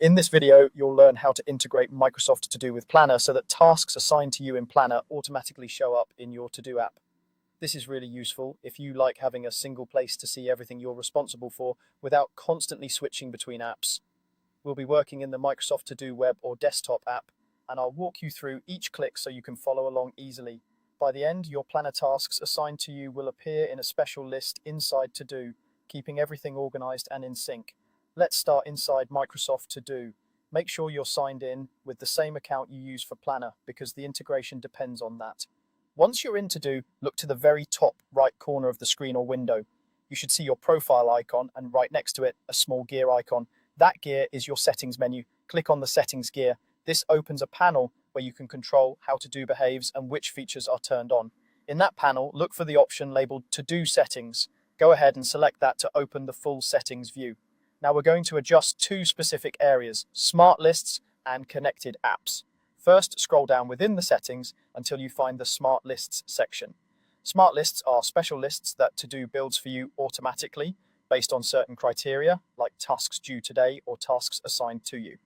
In this video, you'll learn how to integrate Microsoft To Do with Planner so that tasks assigned to you in Planner automatically show up in your To Do app. This is really useful if you like having a single place to see everything you're responsible for without constantly switching between apps. We'll be working in the Microsoft To Do web or desktop app, and I'll walk you through each click so you can follow along easily. By the end, your Planner tasks assigned to you will appear in a special list inside To Do, keeping everything organized and in sync. Let's start inside Microsoft To Do. Make sure you're signed in with the same account you use for Planner because the integration depends on that. Once you're in To Do, look to the very top right corner of the screen or window. You should see your profile icon and right next to it, a small gear icon. That gear is your settings menu. Click on the settings gear. This opens a panel where you can control how To Do behaves and which features are turned on. In that panel, look for the option labeled To Do Settings. Go ahead and select that to open the full settings view. Now we're going to adjust two specific areas, Smart Lists and Connected Apps. First, scroll down within the settings until you find the Smart Lists section. Smart Lists are special lists that To Do builds for you automatically based on certain criteria, like tasks due today or tasks assigned to you.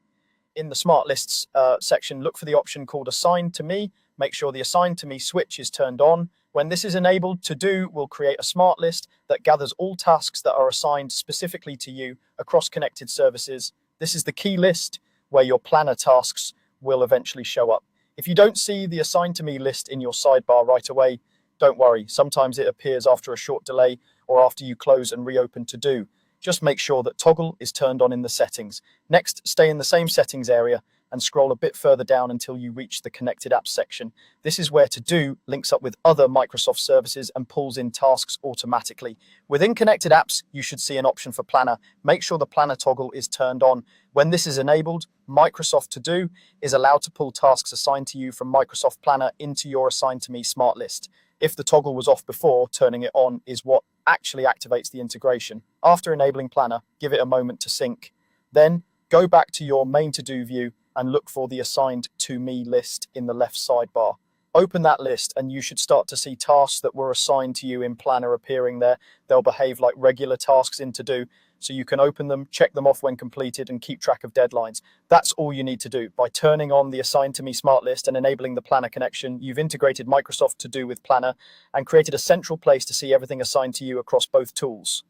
In the Smart Lists section, look for the option called Assigned to Me. Make sure the Assigned to Me switch is turned on. When this is enabled, To Do will create a smart list that gathers all tasks that are assigned specifically to you across connected services. This is the key list where your Planner tasks will eventually show up. If you don't see the Assigned to Me list in your sidebar right away, don't worry. Sometimes it appears after a short delay or after you close and reopen To Do. Just make sure that Toggle is turned on in the settings. Next, stay in the same settings area and scroll a bit further down until you reach the Connected Apps section. This is where To Do links up with other Microsoft services and pulls in tasks automatically. Within Connected Apps, you should see an option for Planner. Make sure the Planner toggle is turned on. When this is enabled, Microsoft To Do is allowed to pull tasks assigned to you from Microsoft Planner into your Assigned to Me smart list. If the toggle was off before, turning it on is what actually activates the integration. After enabling Planner, give it a moment to sync. Then go back to your main To Do view and look for the Assigned to Me list in the left sidebar. Open that list and you should start to see tasks that were assigned to you in Planner appearing there. They'll behave like regular tasks in To Do, so you can open them, check them off when completed, and keep track of deadlines. That's all you need to do. By turning on the Assigned to Me smart list and enabling the Planner connection, you've integrated Microsoft To Do with Planner and created a central place to see everything assigned to you across both tools.